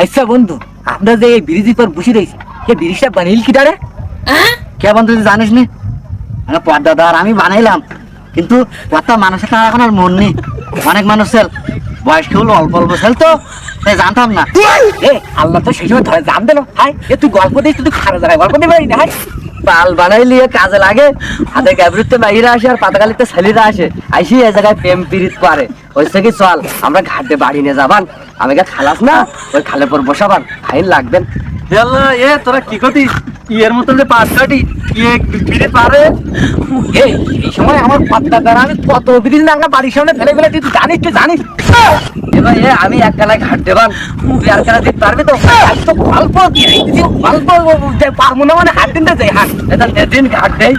আচ্ছা বন্ধু, আমরা যে এই ব্রিজের পর বসে রয়েছি, কে ব্রিজটা বানাইল কি ডারে? কে বন্ধু তুই জানিস নি? পর্দাদা আর আমি বানাইলাম, কিন্তু কথা মানুষের তো এখন আর মন নেই। অনেক মানুষ ছেল বয়স্ক হলো, অল্প অল্প ছেল তো, তাই জানতাম না। এ আল্লাহ তো সেই সময় ধরে জান দিল। হাই এ তুই গল্প দিস, তুই খারাপ জায়গায় গল্প দিতে পারি না। হাই পাল বানাইলি কাজে লাগে, হাতে ক্যাবরিতে বাইরে আসে আর পাতাকালিতে ছেলেরা আসে, আইসি এই জায়গায় প্রেম পিরিত করে। ওইসে কি চল আমরা ঘাটে বাড়ি নিয়ে যাবান, আমি খালাস না ওই খালে পর বসাবান, ফাইন লাগবেন। এ তোরা কি করতিস? ইয়ের মতন যে পাঁচ কাটি ইয়ে ফিরে পারে। এই সময় আমার পাত্তা দ্বারা আমি কত ব্রিজ না বাড়ির সামনে ফেলে ফেলে, তুই জানিস, তুই জানিস। এবার আমি এক গালায় ঘাট দেবান, তুই আর গালা দিতে পারবি তো? তো গল্প দিয়ে গল্প পারবো না মানে হাত দিন যাই, হাত এটা দিন ঘাট দেয়।